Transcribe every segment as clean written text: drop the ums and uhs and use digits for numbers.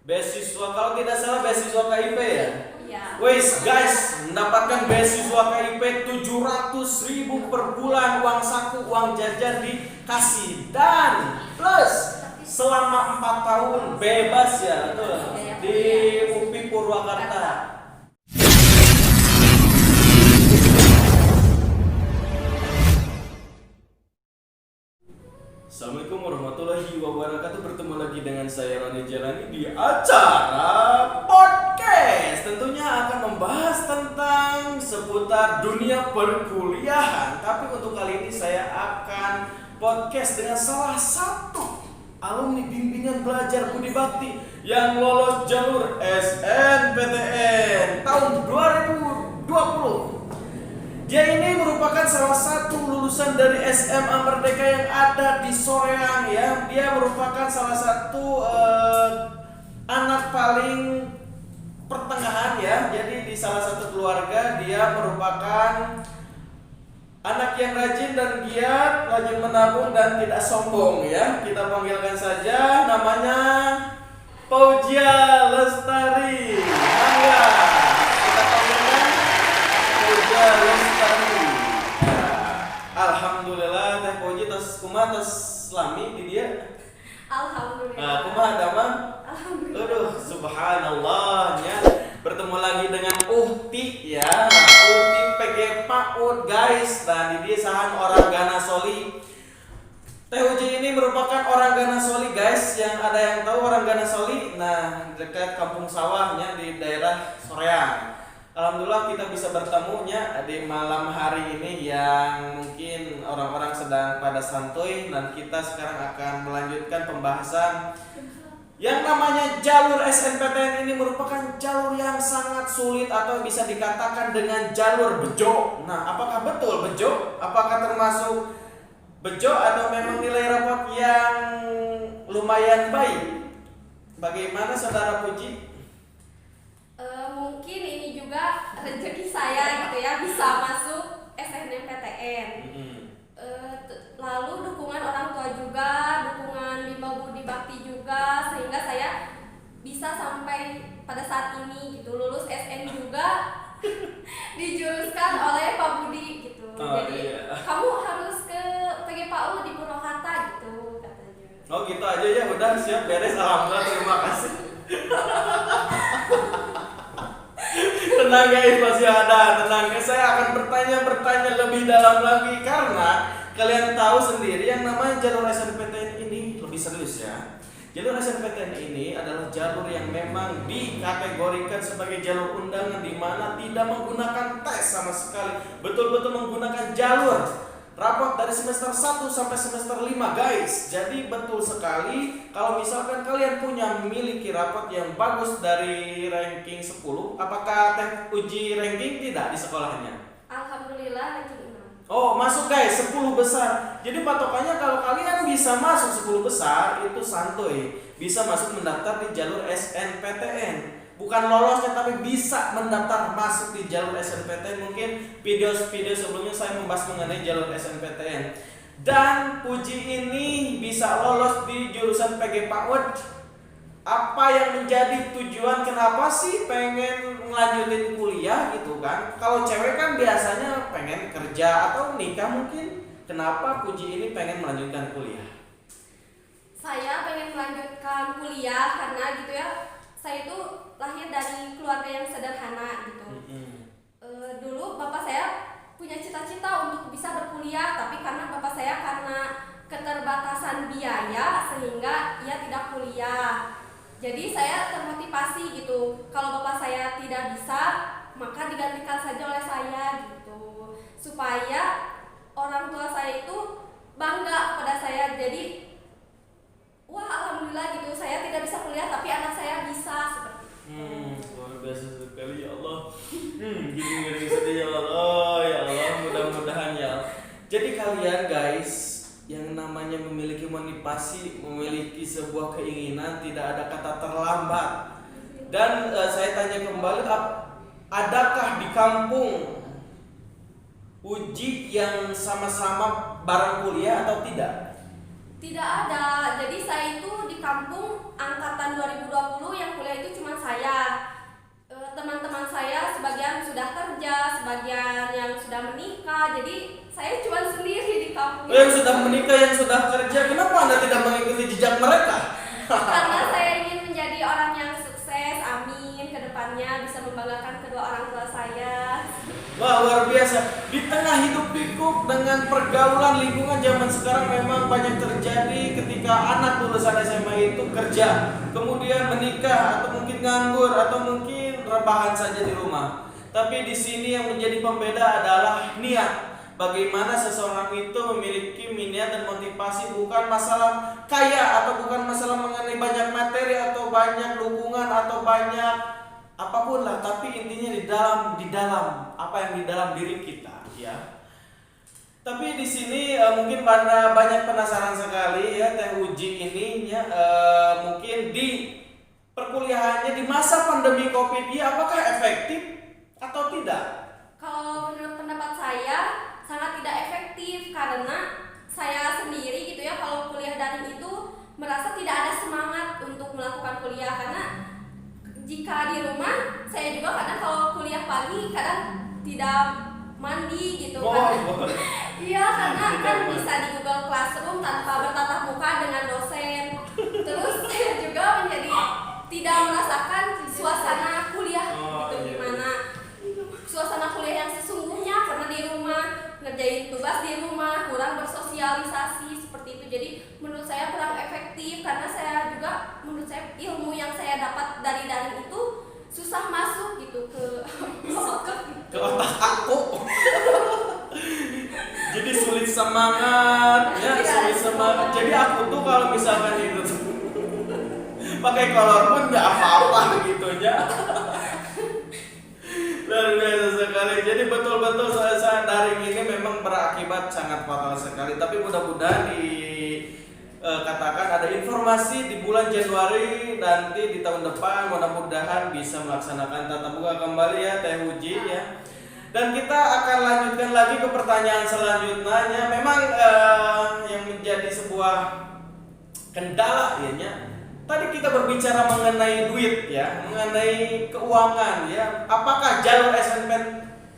beasiswa, kalau tidak salah beasiswa KIP ya. Iya. Wes guys, mendapatkan beasiswa KIP 700.000 per bulan, uang saku, uang jajan dikasih, dan plus selama 4 tahun bebas ya tuh di UPI Purwakarta. Assalamualaikum warahmatullahi wabarakatuh. Bertemu lagi dengan saya Rani Jalani di acara podcast. Tentunya akan membahas tentang seputar dunia perkuliahan. Tapi untuk kali ini saya akan podcast dengan salah satu alumni bimbingan belajar budi bakti yang lolos jalur SNPTN tahun 2020. Dia ini merupakan salah satu lulusan dari SMA Merdeka yang ada di Soreang ya. Dia merupakan salah satu anak paling pertengahan ya. Jadi di salah satu keluarga dia merupakan anak yang rajin dan giat, rajin menabung dan tidak sombong ya. Kita panggilkan saja namanya Fauzia Lestari. Mangga. Kita panggilkan Fauzia Lestari. Ya. Alhamdulillah teh Fauzi tos kumaha tos lami di dia. Alhamdulillah. Nah, kumaha damang? Alhamdulillah. Aduh, subhanallah ya. Bertemu lagi dengan Uhti ya. Uhti PG PAUD guys. Nah, di dia sahan orang Ganasoli. Teh Uji ini merupakan orang Ganasoli guys. Yang ada yang tahu orang Ganasoli? Nah, dekat kampung sawahnya di daerah Soreang. Alhamdulillah kita bisa bertemunya di malam hari ini yang mungkin orang-orang sedang pada santuy, dan kita sekarang akan melanjutkan pembahasan yang namanya jalur SNPTN. Ini merupakan jalur yang sangat sulit atau bisa dikatakan dengan jalur bejo. Nah, apakah betul bejo? Apakah termasuk bejo atau memang nilai rapot yang lumayan baik? Bagaimana saudara Puji? Mungkin ini juga rezeki saya gitu ya, bisa masuk SNMPTN. Lalu dukungan orang tua juga, dukungan Bima Budi Bakti juga, sehingga saya bisa sampai pada saat ini gitu, lulus SN juga dijuruskan oleh Pak Budi gitu. Jadi kamu harus ke PG PAUD di Purwakarta gitu katanya. Oh gitu aja ya, udah siap beres. Alhamdulillah, terima kasih. Tenang guys, masih ada, tenang. Saya akan bertanya lebih dalam lagi karena kalian tahu sendiri yang namanya jalur SNPTN ini lebih serius ya. Jalur SNPTN ini adalah jalur yang memang dikategorikan sebagai jalur undangan, di mana tidak menggunakan tes sama sekali. Betul-betul menggunakan jalur rapot dari semester 1 sampai semester 5 guys. Jadi betul sekali kalau misalkan kalian punya memiliki rapot yang bagus dari ranking 10, apakah Teh uji ranking tidak di sekolahnya? Alhamdulillah ranking 6. Oh, masuk guys 10 besar. Jadi patokannya kalau kalian bisa masuk 10 besar itu santuy, bisa masuk mendaftar di jalur SNPTN. Bukan lolosnya tapi bisa mendaftar masuk di jalur SNPTN. Mungkin video-video sebelumnya saya membahas mengenai jalur SNPTN. Dan Puji ini bisa lolos di jurusan PG PAUD. Apa yang menjadi tujuan, kenapa sih pengen ngelanjutin kuliah gitu kan? Kalau cewek kan biasanya pengen kerja atau nikah mungkin. Kenapa Puji ini pengen melanjutkan kuliah? Saya pengen melanjutkan kuliah karena gitu ya, saya itu lahir dari keluarga yang sederhana gitu. Dulu bapak saya punya cita-cita untuk bisa berkuliah, tapi karena bapak saya karena keterbatasan biaya sehingga ia tidak kuliah. Jadi saya termotivasi gitu. Kalau bapak saya tidak bisa, maka digantikan saja oleh saya gitu. Supaya orang tua saya itu bangga pada saya. Jadi wah, alhamdulillah gitu, saya tidak bisa kuliah tapi anak saya bisa seperti itu. Luar biasa sekali ya Allah. Gini sedih ya Allah, ya Allah, mudah-mudahan ya. Jadi kalian guys, yang namanya memiliki motivasi, memiliki sebuah keinginan, tidak ada kata terlambat. Dan saya tanya kembali, adakah di kampung Uji yang sama-sama bareng kuliah atau tidak? Tidak ada. Jadi saya itu di kampung angkatan 2020 yang kuliah itu cuma saya. Teman-teman saya sebagian sudah kerja, sebagian yang sudah menikah, jadi saya cuma sendiri di kampung. Yang sudah menikah, yang sudah kerja, kenapa Anda tidak mengikuti jejak mereka? Karena saya ingin menjadi orang yang sukses, amin, kedepannya bisa membanggakan kedua orang tua saya. Wah, luar biasa. Di tengah hidup pikuk dengan pergaulan lingkungan zaman sekarang memang banyak terjadi ketika anak lulusan SMA itu kerja, kemudian menikah atau mungkin nganggur atau mungkin rebahan saja di rumah. Tapi di sini yang menjadi pembeda adalah niat. Bagaimana seseorang itu memiliki minat dan motivasi, bukan masalah kaya atau bukan masalah mengenai banyak materi atau banyak dukungan atau banyak apapun lah, tapi intinya di dalam apa yang di dalam diri kita, ya. Tapi di sini mungkin pada banyak penasaran sekali ya Teh Uji ini ya, mungkin di perkuliahannya di masa pandemi Covid ini apakah efektif atau tidak? Kalau menurut pendapat saya sangat tidak efektif karena saya sendiri gitu ya, kalau kuliah daring itu merasa tidak ada semangat untuk melakukan kuliah, karena jika di rumah saya juga kadang kalau kuliah pagi kadang tidak mandi gitu kan. Iya, karena kan bisa di Google Classroom tanpa bertatap muka dengan dosen. Terus saya juga menjadi tidak merasakan suasana kuliah gitu, gimana suasana kuliah yang sesungguhnya, karena di rumah ngerjain tugas di rumah, kurang bersosialisasi seperti itu. Jadi menurut saya kurang efektif, karena saya juga menurut saya ilmu yang saya dapat dari daring itu susah masuk gitu ke otak aku. Jadi sulit semangat ya, sulit semangat. Jadi aku tuh kalau misalkan itu pakai kolor pun nggak apa-apa gitu ya. Luar biasa sekali. Jadi betul-betul saat daring ini memang berakibat sangat fatal sekali. Tapi mudah-mudahan katakan ada informasi di bulan Januari nanti di tahun depan, mudah-mudahan bisa melaksanakan tatap muka kembali ya Teh Uji ya. Dan kita akan lanjutkan lagi ke pertanyaan selanjutnya. Memang yang menjadi sebuah kendala ya. Tadi kita berbicara mengenai duit ya, mengenai keuangan ya. Apakah jalur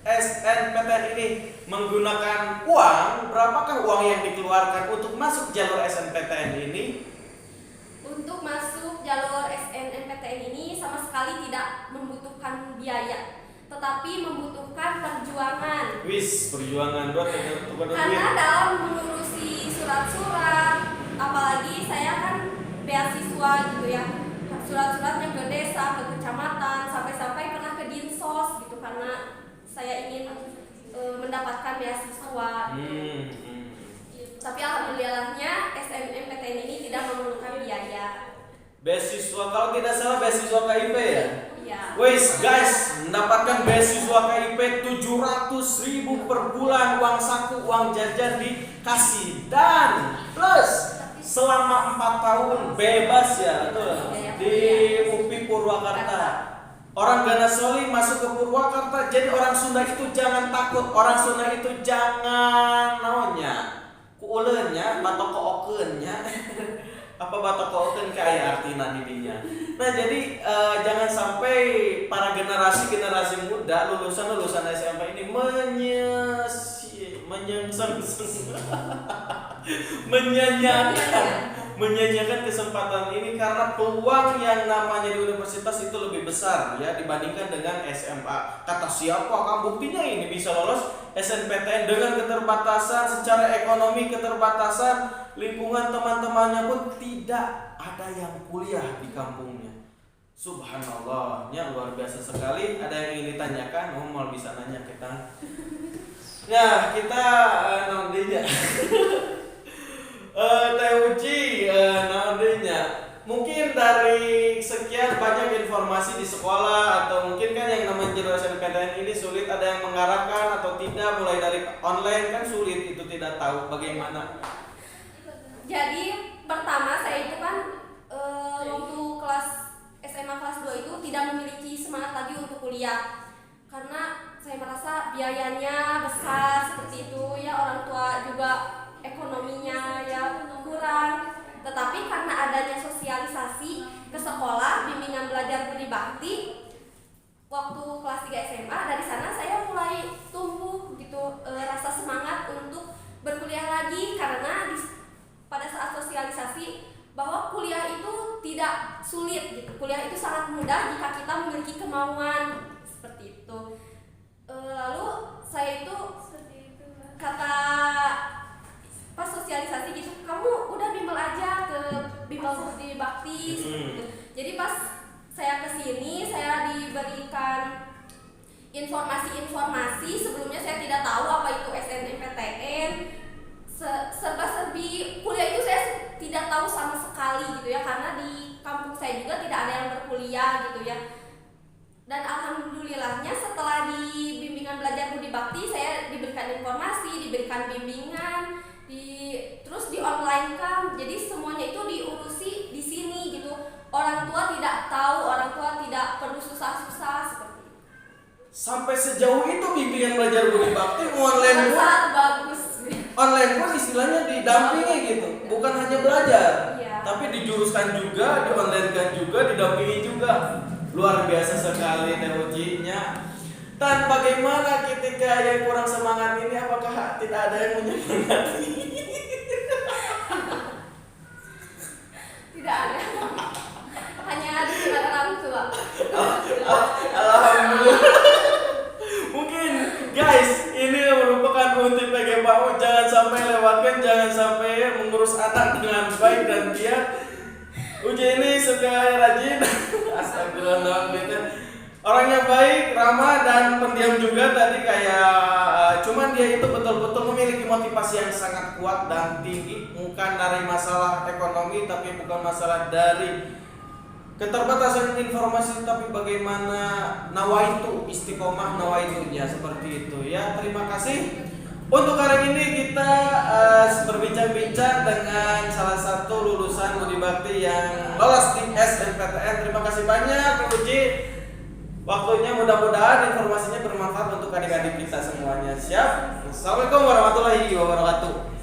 SNMPTN ini menggunakan uang? Berapakah uang yang dikeluarkan untuk masuk jalur SNMPTN ini? Untuk masuk jalur SNMPTN ini sama sekali tidak membutuhkan biaya, tetapi membutuhkan perjuangan. Wis, perjuangan buat karena dalam mengurusi surat-surat, apalagi saya kan beasiswa gitu ya, surat-suratnya ke desa, ke kecamatan, sampai-sampai pernah ke dinsos gitu, karena saya ingin mendapatkan beasiswa. Tapi alhamdulillahnya SNMPTN ini tidak memerlukan biaya. Beasiswa, kalau tidak salah beasiswa KIP ya? Iya. Wes guys, mendapatkan beasiswa KIP 700.000 per bulan, uang saku, uang jajan dikasih, dan plus selama 4 tahun bebas ya, betul, di UPI Purwakarta. Orang Ganasoli masuk ke Purwakarta, jadi orang Sunda itu jangan takut, orang Sunda itu jangan naonnya, kuuleunya, batokookeunnya. Apa batokookeun kayak artina didinya. Nah, jadi jangan sampai para generasi muda lulusan SMP ini menyanyiakan kesempatan ini, karena peluang yang namanya di universitas itu lebih besar ya dibandingkan dengan SMA. Kata siapa? Kan buktinya ini bisa lolos SNPTN dengan keterbatasan secara ekonomi, keterbatasan lingkungan, teman-temannya pun tidak ada yang kuliah di kampungnya. Subhanallah, ya luar biasa sekali. Ada yang ingin ditanyakan? Mau bisa nanya kita. Ya, kita nantinya. Teh Uji, nantinya mungkin dari sekian banyak informasi di sekolah, atau mungkin kan yang namanya jalur SNMPTN ini sulit, ada yang mengarahkan atau tidak, mulai dari online kan sulit, itu tidak tahu bagaimana. Jadi pertama saya itu kan waktu kelas SMA kelas 2 itu tidak memiliki semangat lagi untuk kuliah, karena saya merasa biayanya besar seperti itu ya, orang tua juga ekonominya ya kurang. Tetapi karena adanya sosialisasi, bahwa kuliah itu tidak sulit gitu. Kuliah itu sangat mudah jika kita memiliki kemauan seperti itu. Lalu saya itu kata pas sosialisasi gitu, kamu udah bimbel aja ke bimbel Budi Bakti gitu. Jadi pas saya kesini saya diberikan informasi-informasi. Sebelumnya saya tidak tahu apa itu SNMPTN, serba-serbi kuliah itu saya tidak tahu sama sekali gitu ya, karena di kampung saya juga tidak ada yang berkuliah gitu ya. Dan alhamdulillahnya setelah di bimbingan belajar Budi Bakti saya diberikan informasi, diberikan bimbingan, terus di online kan, jadi semuanya itu diurusi di sini gitu. Orang tua tidak tahu, orang tua tidak perlu susah-susah seperti itu. Sampai sejauh itu bimbingan belajar Budi Bakti online pun, sangat bagus. online pun istilahnya didampingi gitu, bukan hanya belajar, Iya. tapi dijuruskan juga, di-online-kan juga, didampingi juga. Luar biasa sekali Teh Uci-nya. Dan bagaimana ketika yang kurang semangat ini, apakah tidak ada yang menyemangati? Tidak ada. Hanya dukungan orang tua. Alhamdulillah. Mungkin guys, ini merupakan untuk PG PAUD. Jangan sampai lewatkan, jangan sampai mengurus anak dengan baik dan giat. Uji ini suka rajin. Astagfirullahaladzim. Orangnya baik, ramah dan pendiam juga tadi kayak cuman dia itu betul-betul memiliki motivasi yang sangat kuat dan tinggi, bukan dari masalah ekonomi tapi bukan masalah dari keterbatasan informasi, tapi bagaimana nawaitu istiqomah nawaitunya seperti itu ya. Terima kasih. Untuk hari ini kita berbincang-bincang dengan salah satu lulusan Budi Bakti yang lolos di SNMPTN. Terima kasih banyak Uji. Waktunya mudah-mudahan informasinya bermanfaat untuk adik-adik kita semuanya. Siap? Assalamualaikum warahmatullahi wabarakatuh.